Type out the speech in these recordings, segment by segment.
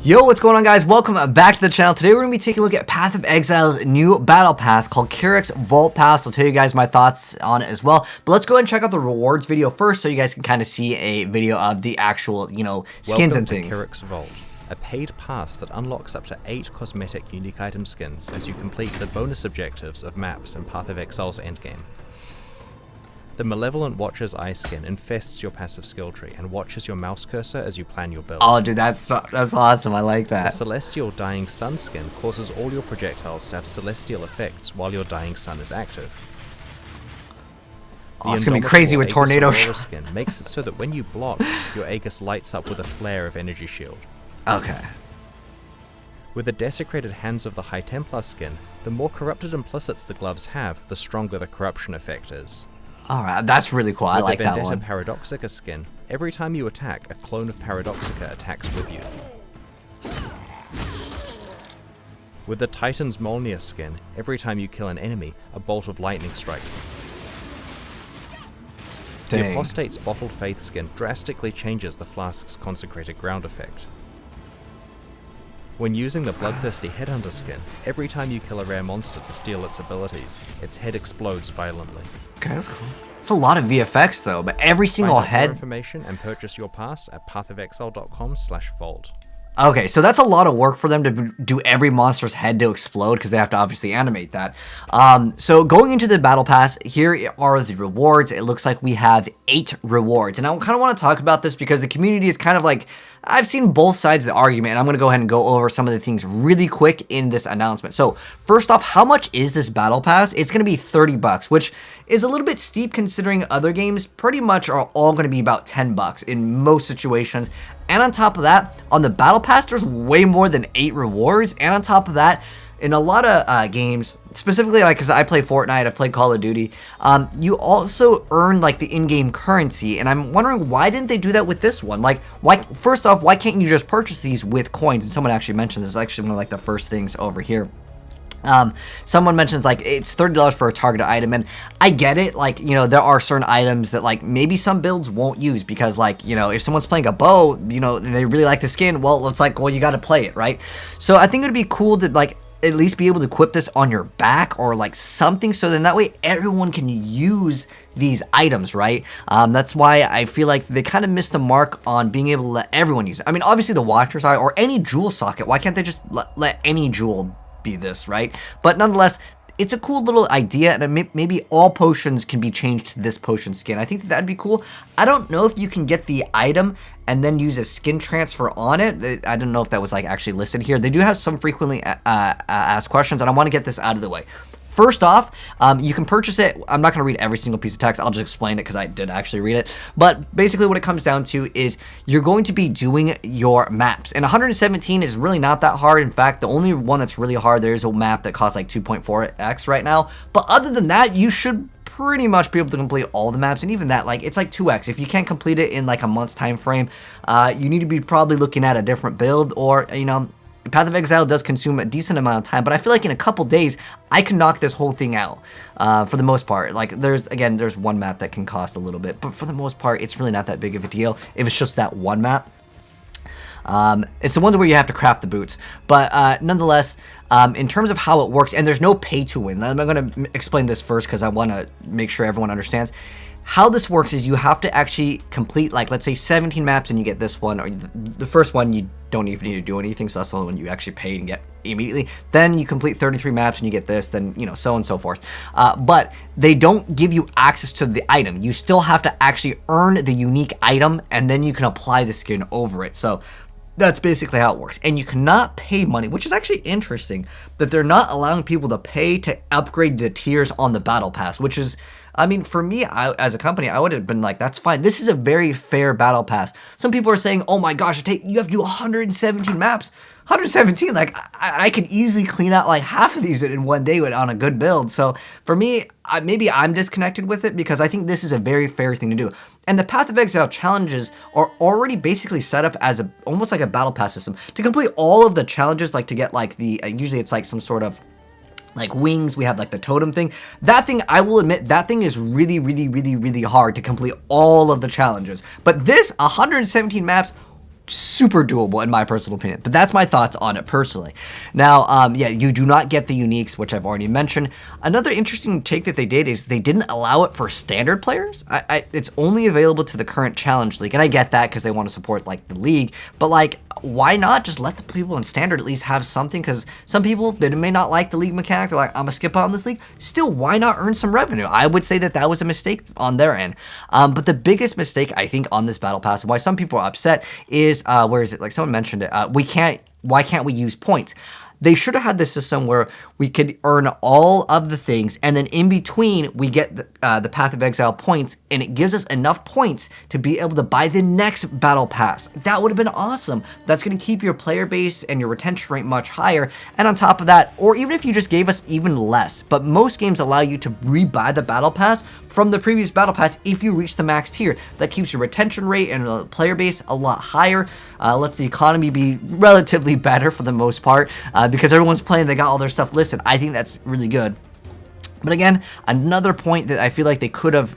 Yo, what's going on, guys? Welcome back to the channel. Today we're going to be taking a look at Path of Exile's new battle pass called Kirac's Vault Pass. I'll tell you guys my thoughts on it as well. But let's go ahead and check out the rewards video first so you guys can kind of see a video of the actual, you know, skins and things. Welcome to Kirac's Vault, a paid pass that unlocks up to 8 cosmetic unique item skins as you complete the bonus objectives of maps in Path of Exile's endgame. The Malevolent Watcher's Eye skin infests your passive skill tree and watches your mouse cursor as you plan your build. Oh, dude, that's awesome. I like that. The Celestial Dying Sun skin causes all your projectiles to have celestial effects while your Dying Sun is active. Oh, it's gonna be crazy with tornado skin makes it so that when you block, your Aegis lights up with a flare of energy shield. Okay. With the Desecrated Hands of the High Templar skin, the more corrupted implicits the gloves have, the stronger the corruption effect is. Alright, that's really cool. I like that one. With the VENDETTA PARADOXICA skin, every time you attack, a clone of PARADOXICA attacks with you. With the Titan's MJÖLNER skin, every time you kill an enemy, a bolt of lightning strikes them. Dang. The APOSTATE'S Bottled Faith skin drastically changes the flask's consecrated ground effect. When using the Bloodthirsty HEADHUNTER skin, every time you kill a rare monster to steal its abilities, its head explodes violently. Okay, that's cool. It's a lot of VFX though, but every single Find out head. more information and purchase your pass at pathofexile.com/vault. Okay, so that's a lot of work for them to do every monster's head to explode because they have to obviously animate that. So going into the battle pass, here are the rewards. It looks like we have 8 rewards. And I kind of want to talk about this because the community is kind of like, I've seen both sides of the argument, and I'm going to go ahead and go over some of the things really quick in this announcement. So first off, how much is this battle pass? It's going to be 30 bucks, which is a little bit steep considering other games pretty much are all going to be about 10 bucks in most situations. And on top of that, on the battle pass, there's way more than 8 rewards. And on top of that, in a lot of games, specifically like because I play Fortnite, I've played Call of Duty, you also earn like the in-game currency. And I'm wondering, why didn't they do that with this one? Like, why? First off, why can't you just purchase these with coins? And someone actually mentioned this. It's actually one of like the first things over here. Someone mentions like it's $30 for a targeted item, and I get it. Like, you know, there are certain items that like maybe some builds won't use because, like, you know, if someone's playing a bow, you know, and they really like the skin, well, it's like, well, you got to play it, right? So I think it'd be cool to like at least be able to equip this on your back or like something, so then that way everyone can use these items, right? That's why I feel like they kind of missed the mark on being able to let everyone use it. I mean, obviously the Watcher's Eye or any jewel socket, why can't they just let any jewel be this, right? But nonetheless, it's a cool little idea, and maybe all potions can be changed to this potion skin. I think that'd be cool. I don't know if you can get the item and then use a skin transfer on it. I don't know if that was like actually listed here. They do have some frequently asked questions, and I want to get this out of the way. First off, you can purchase it. I'm not going to read every single piece of text. I'll just explain it because I did actually read it. But basically what it comes down to is you're going to be doing your maps. And 117 is really not that hard. In fact, the only one that's really hard, there is a map that costs like 2.4x right now. But other than that, you should pretty much be able to complete all the maps, and even that, like, it's like 2x. If you can't complete it in like a month's time frame, you need to be probably looking at a different build, or, you know, Path of Exile does consume a decent amount of time, but I feel like in a couple days, I can knock this whole thing out for the most part. Like, there's one map that can cost a little bit, but for the most part, it's really not that big of a deal if it's just that one map. It's the ones where you have to craft the boots, but nonetheless, in terms of how it works, and there's no pay to win. I'm going to explain this first because I want to make sure everyone understands. How this works is you have to actually complete, like, let's say 17 maps and you get this one, or the first one you don't even need to do anything, so that's the only one you actually pay and get immediately. Then you complete 33 maps and you get this, then, you know, so on and so forth. But they don't give you access to the item. You still have to actually earn the unique item, and then you can apply the skin over it. So that's basically how it works. And you cannot pay money, which is actually interesting that they're not allowing people to pay to upgrade the tiers on the battle pass, which is, I mean, for me, as a company, I would have been like, that's fine. This is a very fair battle pass. Some people are saying, oh my gosh, you have to do 117 maps. 117, like, I could easily clean out like half of these in one day on a good build. So for me, maybe I'm disconnected with it because I think this is a very fair thing to do. And the Path of Exile challenges are already basically set up as almost like a battle pass system. To complete all of the challenges, like to get like the, usually it's like some sort of like wings, we have like the totem thing. That thing, I will admit, that thing is really, really, really, really hard to complete all of the challenges. But this, 117 maps, super doable in my personal opinion, but that's my thoughts on it personally. Now, yeah, you do not get the uniques, which I've already mentioned. Another interesting take that they did is they didn't allow it for standard players. It's only available to the current challenge league, and I get that because they want to support like the league, but like, why not just let the people in standard at least have something? Because some people, they may not like the league mechanic, they're like, I'm gonna skip out on this league. Still, why not earn some revenue? I would say that that was a mistake on their end. But the biggest mistake I think on this battle pass, why some people are upset, is where is it? Like someone mentioned it. Why can't we use points? They should have had this system where we could earn all of the things, and then in between we get the Path of Exile points, and it gives us enough points to be able to buy the next battle pass. That would have been awesome. That's going to keep your player base and your retention rate much higher. And on top of that, or even if you just gave us even less, but most games allow you to rebuy the battle pass from the previous battle pass if you reach the max tier. That keeps your retention rate and the player base a lot higher. Lets the economy be relatively better for the most part. Because everyone's playing, they got all their stuff listed. I think that's really good. But again, another point that I feel like they could have,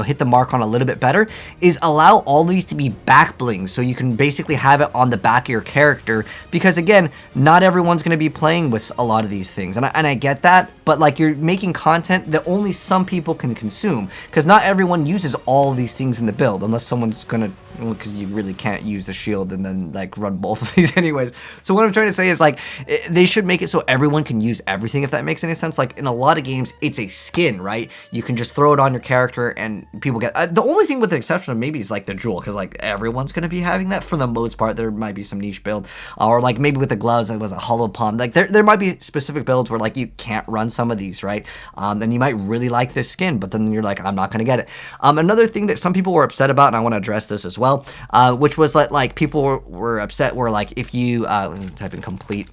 hit the mark on a little bit better is allow all these to be back blings, so you can basically have it on the back of your character. Because again, not everyone's going to be playing with a lot of these things, and I get that. But like, you're making content that only some people can consume, because not everyone uses all of these things in the build, unless someone's gonna, because you really can't use the shield and then like run both of these anyways. So what I'm trying to say is like, they should make it so everyone can use everything, if that makes any sense. Like in a lot of games, it's a skin, right? You can just throw it on your character and people get, the only thing with the exception of maybe is like the jewel, because like everyone's gonna be having that for the most part. There might be some niche build, or like maybe with the gloves, it was a hollow palm. Like there might be specific builds where like you can't run some of these, right? And you might really like this skin, but then you're like, I'm not gonna get it. Another thing that some people were upset about, and I want to address this as well, which was that like people were upset where like if you type in complete,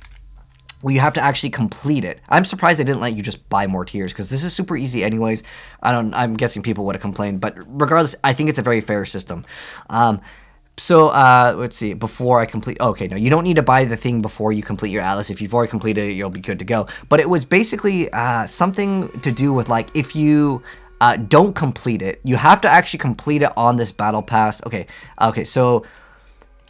well, you have to actually complete it. I'm surprised they didn't let you just buy more tiers, because this is super easy anyways. I'm guessing people would have complained, but regardless, I think it's a very fair system. So let's see, before I complete, okay, no, you don't need to buy the thing before you complete your atlas. If you've already completed it, you'll be good to go. But it was basically something to do with like, if you don't complete it, you have to actually complete it on this battle pass. Okay, so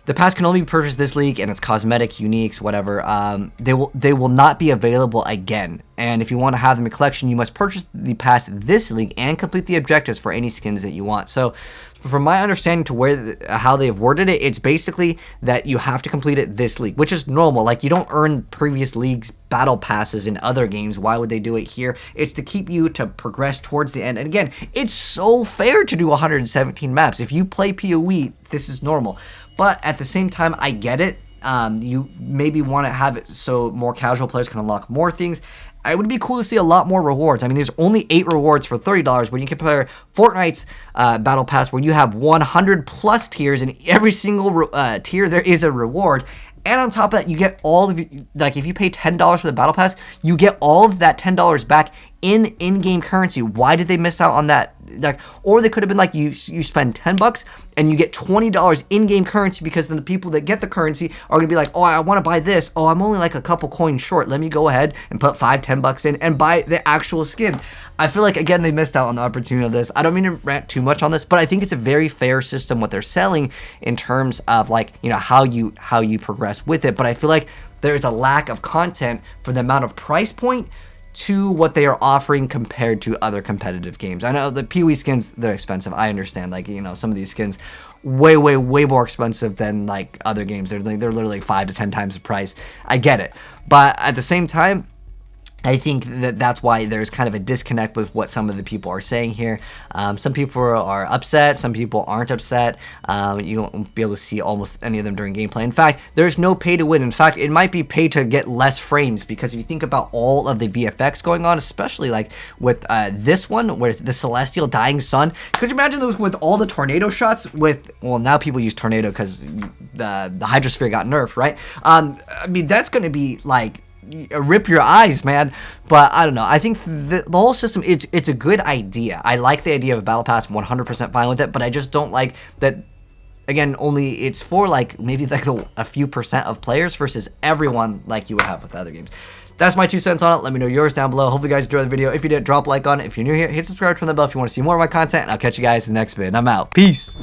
the pass can only be purchased this league, and it's cosmetic, uniques, whatever. They will not be available again. And if you want to have them in collection, you must purchase the pass this league and complete the objectives for any skins that you want. So, from my understanding to how they have worded it, it's basically that you have to complete it this league, which is normal. Like, you don't earn previous leagues battle passes in other games. Why would they do it here? It's to keep you to progress towards the end. And again, it's so fair to do 117 maps. If you play PoE, this is normal. But at the same time, I get it. You maybe want to have it so more casual players can unlock more things. It would be cool to see a lot more rewards. I mean, there's only 8 rewards for $30 when you compare Fortnite's Battle Pass, where you have 100 plus tiers, and every single tier there is a reward. And on top of that, you get all of, like, if you pay $10 for the Battle Pass, you get all of that $10 back in-game currency. Why did they miss out on that? Like, or they could have been like, you spend $10 and you get $20 in-game currency, because then the people that get the currency are gonna be like, oh, I want to buy this. Oh, I'm only like a couple coins short. Let me go ahead and put $5-10 in and buy the actual skin. I feel like, again, they missed out on the opportunity of this. I don't mean to rant too much on this, but I think it's a very fair system what they're selling in terms of, like, you know, how you progress with it. But I feel like there's a lack of content for the amount of price point to what they are offering compared to other competitive games. I know the PoE skins, they're expensive. I understand, like, you know, some of these skins way more expensive than like other games. They're literally 5 to 10 times the price. I get it, but at the same time, I think that's why there's kind of a disconnect with what some of the people are saying here. Some people are upset, some people aren't upset. You won't be able to see almost any of them during gameplay. In fact, there's no pay to win. In fact, it might be pay to get less frames, because if you think about all of the VFX going on, especially like with this one, where it's the Celestial Dying Sun. Could you imagine those with all the tornado shots with, well, now people use tornado because the Hydrosphere got nerfed, right? I mean, that's going to be like, rip your eyes, man. But I don't know, I think the whole system, it's a good idea. I like the idea of a battle pass, 100% fine with it, but I just don't like that, again, only it's for like maybe like a few percent of players versus everyone like you would have with other games. That's my 2 cents on it. Let me know yours down below. Hopefully you guys enjoyed the video. If you did, drop a like on it. If you're new here, hit subscribe, turn the bell if you want to see more of my content, and I'll catch you guys in the next vid. I'm out. Peace.